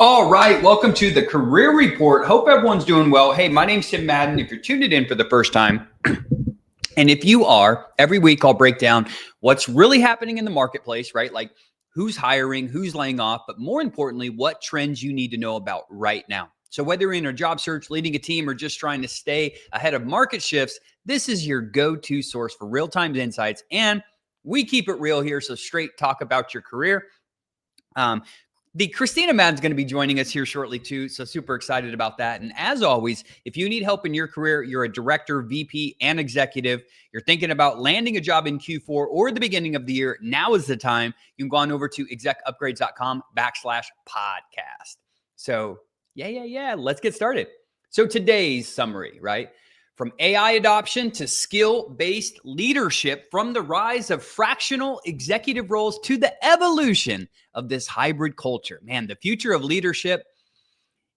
All right, welcome to the Career Report. Hope everyone's doing well. Hey, my name's Tim Madden. If you're tuned in for the first time, and if you are, every week I'll break down what's really happening in the marketplace, right? Like who's hiring, who's laying off, but more importantly, what trends you need to know about right now. So whether you're in a job search, leading a team, or just trying to stay ahead of market shifts, this is your go-to source for real-time insights. And we keep it real here, so straight talk about your career. The Christina Madden's going to be joining us here shortly too, so super excited about that. And as always, if you need help in your career, you're a director, VP, and executive, you're thinking about landing a job in Q4 or the beginning of the year, now is the time. You can go on over to execupgrades.com/podcast. So yeah, let's get started. So today's summary, right? From AI adoption to skill-based leadership, from the rise of fractional executive roles to the evolution of this hybrid culture. Man, the future of leadership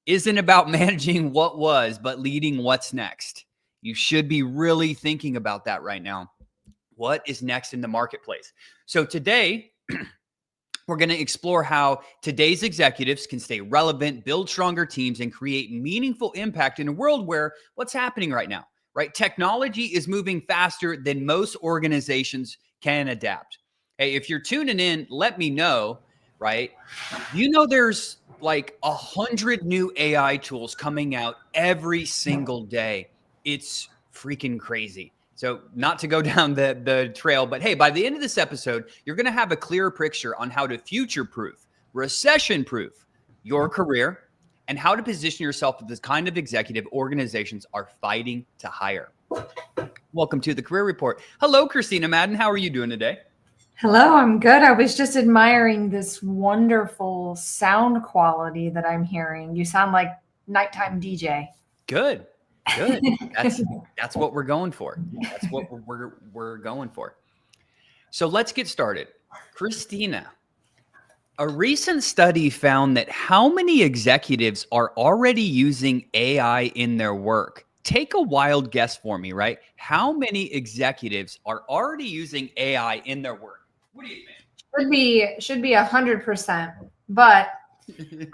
isn't about managing what was, but leading what's next. You should be really thinking about that right now. What is next in the marketplace? So today, we're going to explore how today's executives can stay relevant, build stronger teams, and create meaningful impact in a world where what's happening right now, right? Technology is moving faster than most organizations can adapt. Hey, if you're tuning in, let me know, right? You know, there's like 100 new AI tools coming out every single day. It's freaking crazy. So not to go down the trail, but hey, by the end of this episode, you're going to have a clearer picture on how to future-proof, recession-proof your career and how to position yourself with the kind of executive organizations are fighting to hire. Welcome to the Career Report. Hello, Christina Madden. How are you doing today? Hello, I'm good. I was just admiring this wonderful sound quality that I'm hearing. You sound like nighttime DJ. Good. That's what we're going for. That's what we're going for. So let's get started. Christina, a recent study found that how many executives are already using AI in their work? Take a wild guess for me, right? How many executives are already using AI in their work? What do you think? Should be 100%, but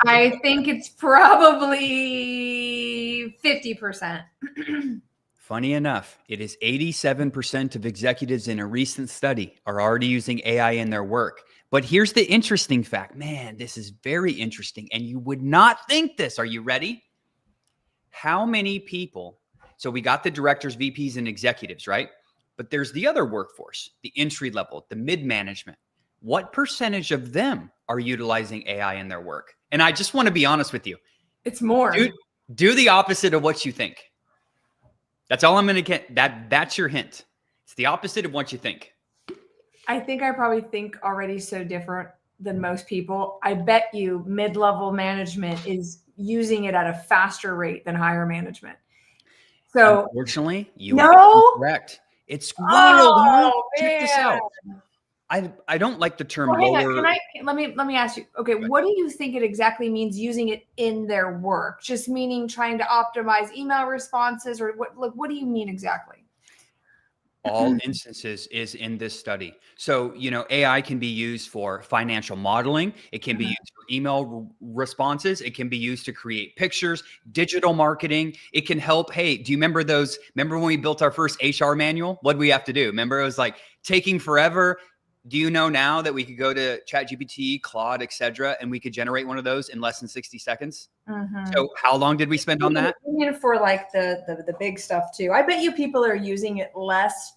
I think it's probably 50%. Funny enough, it is 87% of executives in a recent study are already using AI in their work. But here's the interesting fact. Man, this is very interesting, and you would not think this. Are you ready? How many people? So we got the directors, VPs, and executives, right? But there's the other workforce, the entry level, the mid-management. What percentage of them are utilizing AI in their work? And I just want to be honest with you. It's more. Do the opposite of what you think. That's all I'm going to get. That's your hint. It's the opposite of what you think. I think I probably think already so different than most people. I bet you mid-level management is using it at a faster rate than higher management. So unfortunately, you are correct. It's wild, huh? Check this out. I don't like the term lower. Let me ask you. Okay, what do you think it exactly means using it in their work? Just meaning trying to optimize email responses, or what do you mean exactly? All instances is in this study. So, AI can be used for financial modeling. It can be used for email responses. It can be used to create pictures, digital marketing. It can help. Hey, do you remember when we built our first HR manual? What did we have to do? Remember, it was like taking forever. Do you know now that we could go to ChatGPT, Claude, etc., and we could generate one of those in less than 60 seconds? So how long did we spend on that? For like the big stuff too. I bet you people are using it less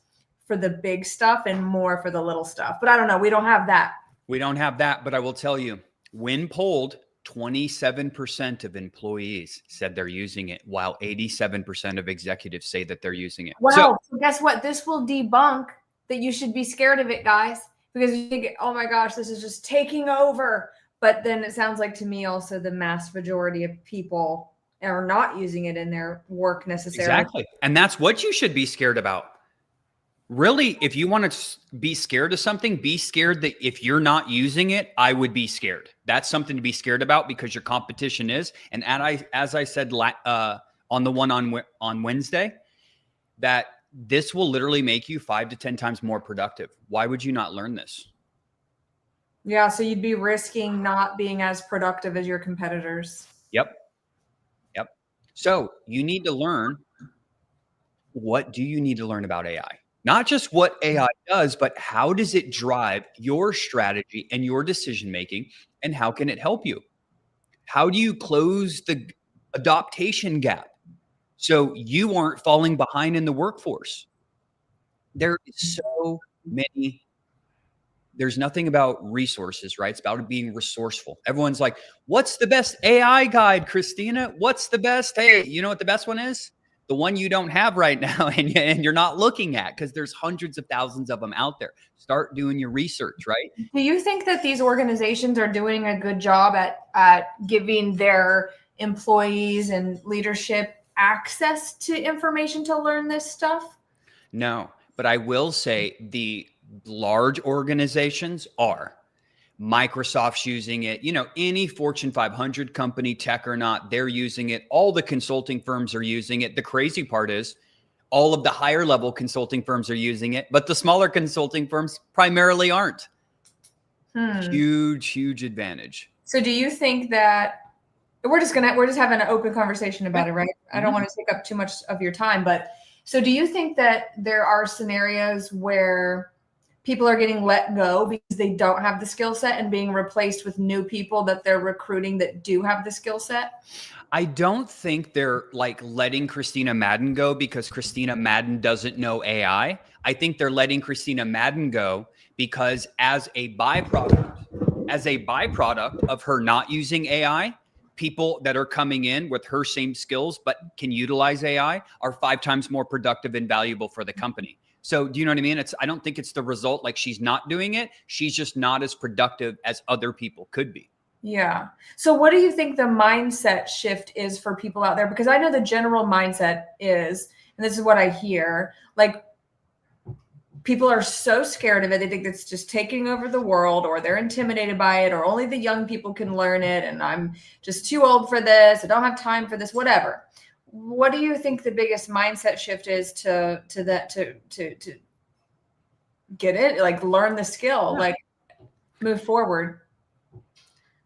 for the big stuff and more for the little stuff. But I don't know. We don't have that. We don't have that. But I will tell you, when polled, 27% of employees said they're using it, while 87% of executives say that they're using it. Well, so guess what? This will debunk that you should be scared of it, guys, because you think, oh my gosh, this is just taking over. But then it sounds like to me also the mass majority of people are not using it in their work necessarily. Exactly. And that's what you should be scared about. Really, if you want to be scared of something, be scared that if you're not using it, I would be scared. That's something to be scared about because your competition is. And as I said on the one on Wednesday, that this will literally make you 5 to 10 times more productive. Why would you not learn this? Yeah, so you'd be risking not being as productive as your competitors. Yep. Yep. So you need to learn, what do you need to learn about AI? Not just what AI does, but how does it drive your strategy and your decision making, and how can it help you? How do you close the adaptation gap so you aren't falling behind in the workforce? There is so many. There's nothing about resources, right? It's about being resourceful. Everyone's like, what's the best AI guide, Christina? What's the best? Hey, you know what the best one is? The one you don't have right now and you're not looking at, because there's hundreds of thousands of them out there. Start doing your research, right? Do you think that these organizations are doing a good job at giving their employees and leadership access to information to learn this stuff? No, but I will say the large organizations are. Microsoft's using it. You know, any Fortune 500 company, tech or not, they're using it. All the consulting firms are using it. The crazy part is all of the higher level consulting firms are using it, but the smaller consulting firms primarily aren't. Huge, huge advantage. So do you think that we're just having an open conversation about it, right? I don't want to take up too much of your time, but so do you think that there are scenarios where people are getting let go because they don't have the skill set and being replaced with new people that they're recruiting that do have the skill set? I don't think they're like letting Christina Madden go because Christina Madden doesn't know AI. I think they're letting Christina Madden go because as a byproduct of her not using AI, people that are coming in with her same skills but can utilize AI are 5 times more productive and valuable for the company. So do you know what I mean? I don't think it's the result like she's not doing it. She's just not as productive as other people could be. Yeah. So what do you think the mindset shift is for people out there? Because I know the general mindset is, and this is what I hear, like people are so scared of it. They think it's just taking over the world, or they're intimidated by it, or only the young people can learn it. And I'm just too old for this. I don't have time for this, whatever. What do you think the biggest mindset shift is to get it, like learn the skill, like move forward?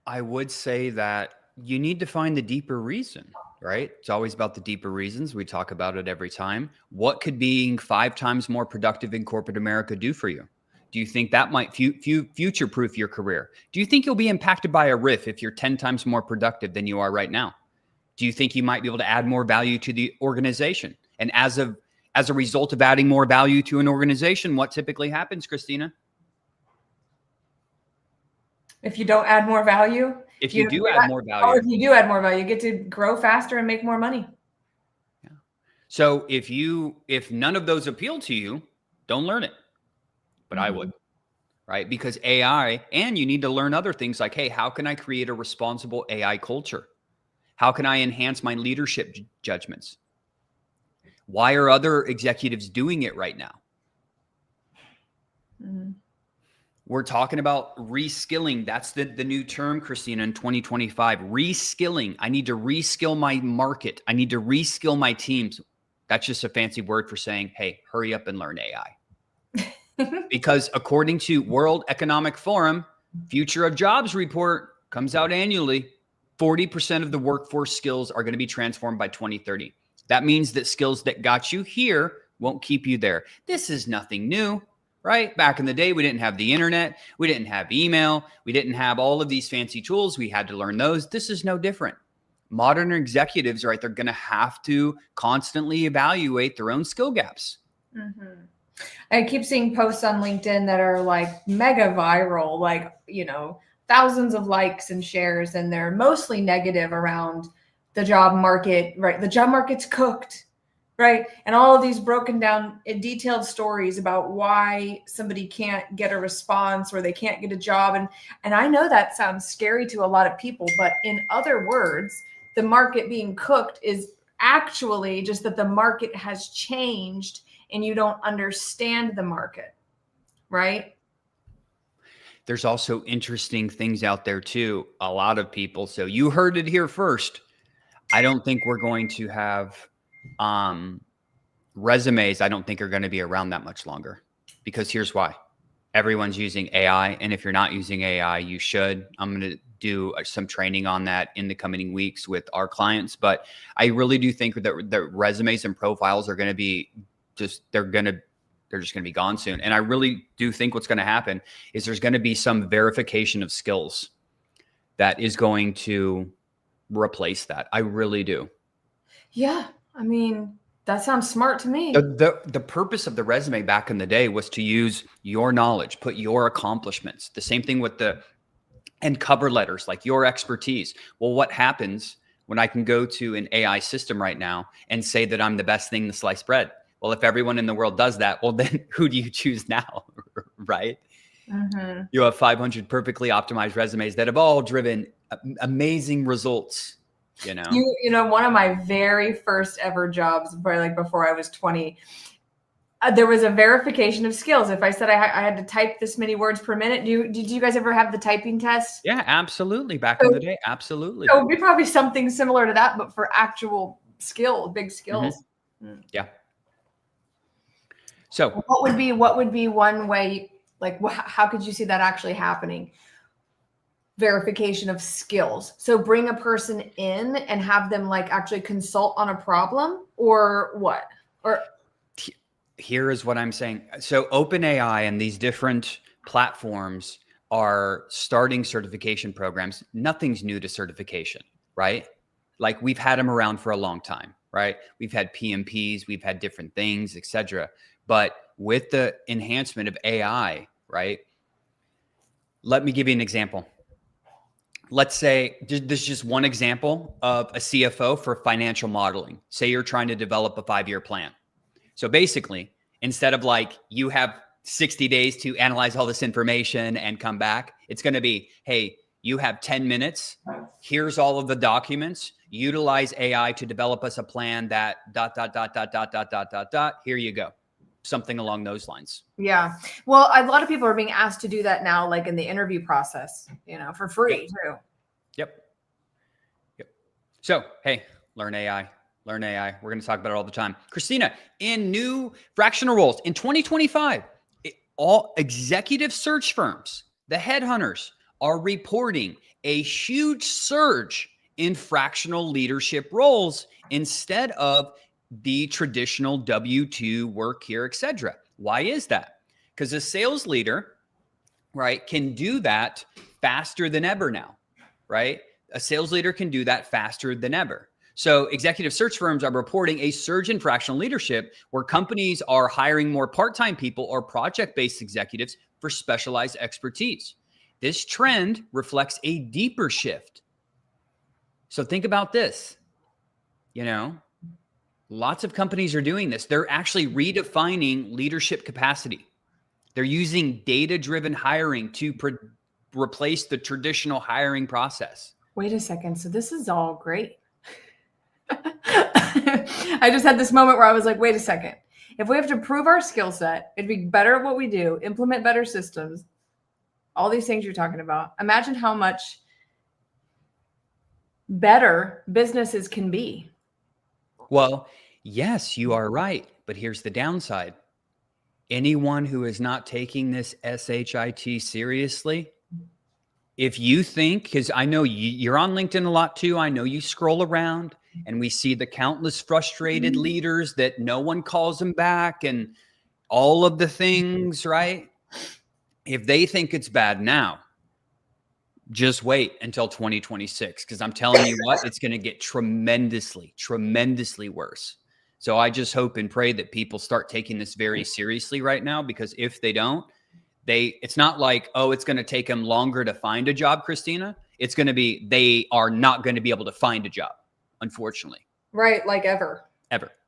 I would say that you need to find the deeper reason, right? It's always about the deeper reasons. We talk about it every time. What could being 5 times more productive in corporate America do for you? Do you think that might future-proof your career? Do you think you'll be impacted by a RIF if you're 10 times more productive than you are right now? Do you think you might be able to add more value to the organization? And as a result of adding more value to an organization, what typically happens, Christina? If you don't add more value, if you do add more value, if you do add more value, you get to grow faster and make more money. Yeah. So if none of those appeal to you, don't learn it. But I would, right? Because AI, and you need to learn other things like, hey, how can I create a responsible AI culture? How can I enhance my leadership judgments? Why are other executives doing it right now? We're talking about reskilling. That's the new term, Christina, in 2025. Reskilling. I need to reskill my market. I need to reskill my teams. That's just a fancy word for saying, hey, hurry up and learn AI. Because according to World Economic Forum, Future of Jobs report comes out annually, 40% of the workforce skills are going to be transformed by 2030. That means that skills that got you here won't keep you there. This is nothing new. Right? Back in the day, we didn't have the internet. We didn't have email. We didn't have all of these fancy tools. We had to learn those. This is no different. Modern executives, right? They're going to have to constantly evaluate their own skill gaps. I keep seeing posts on LinkedIn that are like mega viral, like, you know, thousands of likes and shares, and they're mostly negative around the job market, right? The job market's cooked. Right. And all of these broken down in detailed stories about why somebody can't get a response or they can't get a job. And I know that sounds scary to a lot of people, but in other words, the market being cooked is actually just that the market has changed and you don't understand the market. Right. There's also interesting things out there too. A lot of people. So you heard it here first. I don't think we're going to have resumes. I don't think are going to be around that much longer, because here's why. everyone's using AI. And if you're not using AI, you should. I'm going to do some training on that in the coming weeks with our clients. But I really do think that the resumes and profiles are going to be they're just going to be gone soon. And I really do think what's going to happen is there's going to be some verification of skills that is going to replace that. I really do. Yeah. I mean, that sounds smart to me. The purpose of the resume back in the day was to use your knowledge, put your accomplishments. The same thing with and cover letters, like your expertise. Well, what happens when I can go to an AI system right now and say that I'm the best thing to slice bread? Well, if everyone in the world does that, well, then who do you choose now, right? Mm-hmm. You have 500 perfectly optimized resumes that have all driven amazing results. You know, one of my very first ever jobs, probably like before I was 20, there was a verification of skills. If I said I had to type this many words per minute, did you guys ever have the typing test? Yeah, absolutely. Back in the day, absolutely. So it would be probably something similar to that, but for actual skill, big skills. Mm-hmm. Yeah. So what would be one way, like how could you see that actually happening? Verification of skills. So bring a person in and have them like actually consult on a problem, or what? Or here is what I'm saying. So OpenAI and these different platforms are starting certification programs. Nothing's new to certification, right? Like we've had them around for a long time, right? We've had PMPs, we've had different things, etc. But with the enhancement of AI, right? Let me give you an example. Let's say this is just one example of a CFO for financial modeling. Say you're trying to develop a 5-year plan. So basically, instead of like you have 60 days to analyze all this information and come back, it's going to be, hey, you have 10 minutes. Here's all of the documents. Utilize AI to develop us a plan that ... Here you go. Something along those lines. Yeah. Well, a lot of people are being asked to do that now, like in the interview process, for free too. Yep. So, hey, learn AI. We're going to talk about it all the time. Christina, in new fractional roles in 2025, all executive search firms, the headhunters, are reporting a huge surge in fractional leadership roles instead of the traditional W-2 work here, etc. Why is that? Because a sales leader, right, can do that faster than ever now, right? A sales leader can do that faster than ever. So executive search firms are reporting a surge in fractional leadership where companies are hiring more part-time people or project-based executives for specialized expertise. This trend reflects a deeper shift. So think about this, lots of companies are doing this. They're actually redefining leadership capacity. They're using data-driven hiring to replace the traditional hiring process. Wait a second. So this is all great. I just had this moment where I was like, wait a second. If we have to prove our skill set, it'd be better at what we do, implement better systems, all these things you're talking about. Imagine how much better businesses can be. Well, yes, you are right. But here's the downside. Anyone who is not taking this SHIT seriously, if you think, because I know you're on LinkedIn a lot too. I know you scroll around and we see the countless frustrated leaders that no one calls them back and all of the things, right? If they think it's bad now, just wait until 2026, because I'm telling you what, it's going to get tremendously, tremendously worse. So I just hope and pray that people start taking this very seriously right now, because if they don't, it's not like, oh, it's going to take them longer to find a job, Christina. It's going to be, they are not going to be able to find a job, unfortunately. Right. Like ever.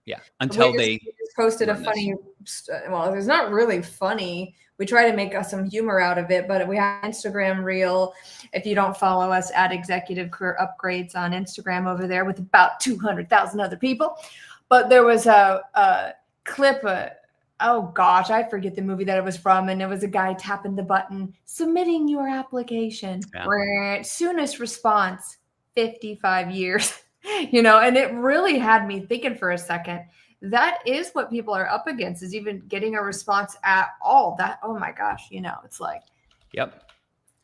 Yeah. Until we just posted a funny, well, it's not really funny. We try to make some humor out of it, but we have Instagram reel. If you don't follow us at Executive Career Upgrades on Instagram over there with about 200,000 other people. But there was a clip, oh gosh, I forget the movie that it was from. And it was a guy tapping the button, submitting your application. Yeah. Soonest response, 55 years. And it really had me thinking for a second. that is what people are up against, is even getting a response at all. That, oh my gosh, it's like. Yep.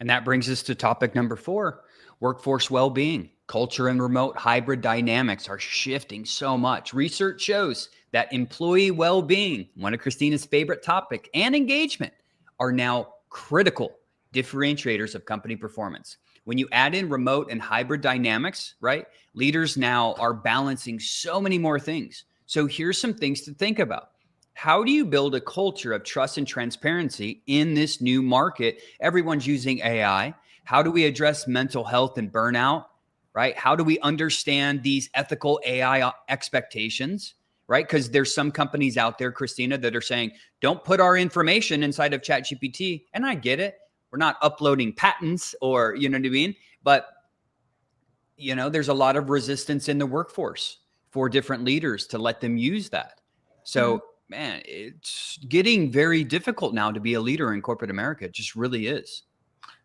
And that brings us to topic number 4, workforce well-being. Culture and remote hybrid dynamics are shifting so much. Research shows that employee well-being, one of Christina's favorite topic, and engagement are now critical differentiators of company performance. When you add in remote and hybrid dynamics, right, leaders now are balancing so many more things. So here's some things to think about. How do you build a culture of trust and transparency in this new market? Everyone's using AI. How do we address mental health and burnout, right? How do we understand these ethical AI expectations, right? Because there's some companies out there, Christina, that are saying, don't put our information inside of ChatGPT. And I get it. We're not uploading patents or, you know what I mean? But, there's a lot of resistance in the workforce for different leaders to let them use that. So, man, it's getting very difficult now to be a leader in corporate America. It just really is.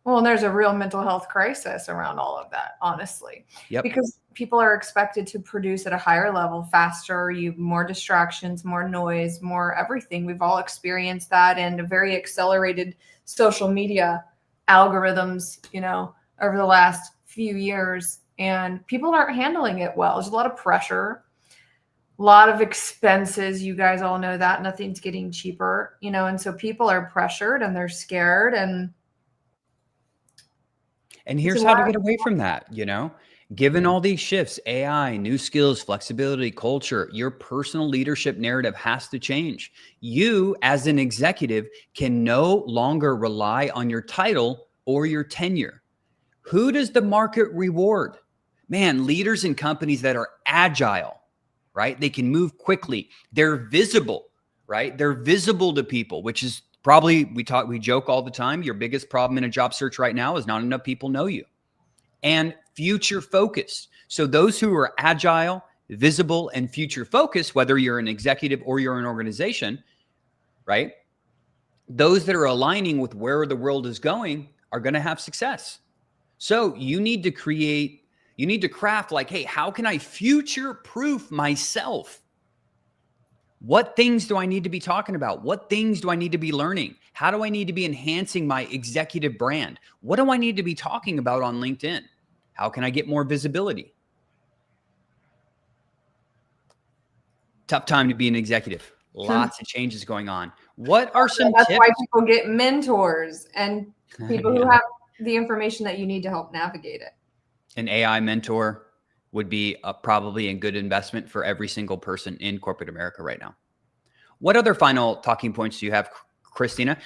Well, and there's a real mental health crisis around all of that, honestly. Yep. Because people are expected to produce at a higher level, faster, more distractions, more noise, more everything. We've all experienced that, and a very accelerated social media algorithms, over the last few years. And people aren't handling it well. There's a lot of pressure, a lot of expenses. You guys all know that. Nothing's getting cheaper, and so people are pressured and they're scared. And here's how to get away from that, Given all these shifts, AI, new skills, flexibility, culture, your personal leadership narrative has to change. You, as an executive, can no longer rely on your title or your tenure. Who does the market reward? Man, leaders in companies that are agile, right? They can move quickly. They're visible, right? They're visible to people, which is probably, we joke all the time. Your biggest problem in a job search right now is not enough people know you. And future focused. So those who are agile, visible, and future focused, whether you're an executive or you're an organization, right? Those that are aligning with where the world is going are going to have success. So you need to craft like, hey, how can I future proof myself? What things do I need to be talking about? What things do I need to be learning? How do I need to be enhancing my executive brand? What do I need to be talking about on LinkedIn? How can I get more visibility? Tough time to be an executive. Lots of changes going on. What are some That's tips? why people get mentors and people who have the information that you need to help navigate it. An AI mentor would be probably a good investment for every single person in corporate America right now. What other final talking points do you have, Christina?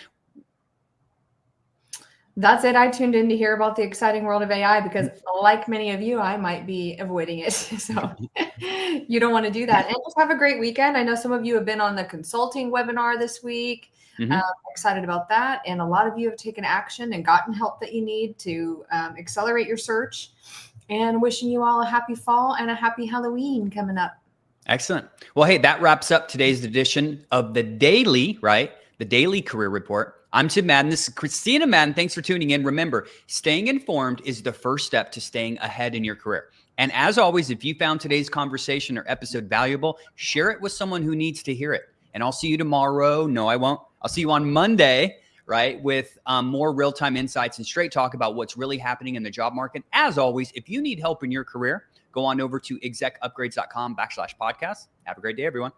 That's it. I tuned in to hear about the exciting world of AI because, like many of you, I might be avoiding it. So you don't want to do that. And just have a great weekend. I know some of you have been on the consulting webinar this week. Excited about that. And a lot of you have taken action and gotten help that you need to accelerate your search. And wishing you all a happy fall and a happy Halloween coming up. Excellent. Well, hey, that wraps up today's edition of the daily, right? The daily career report. I'm Tim Madden. This is Christina Madden. Thanks for tuning in. Remember, staying informed is the first step to staying ahead in your career. And as always, if you found today's conversation or episode valuable, share it with someone who needs to hear it. And I'll see you tomorrow. No, I won't. I'll see you on Monday, right? With more real-time insights and straight talk about what's really happening in the job market. As always, if you need help in your career, go on over to execupgrades.com/podcast. Have a great day, everyone.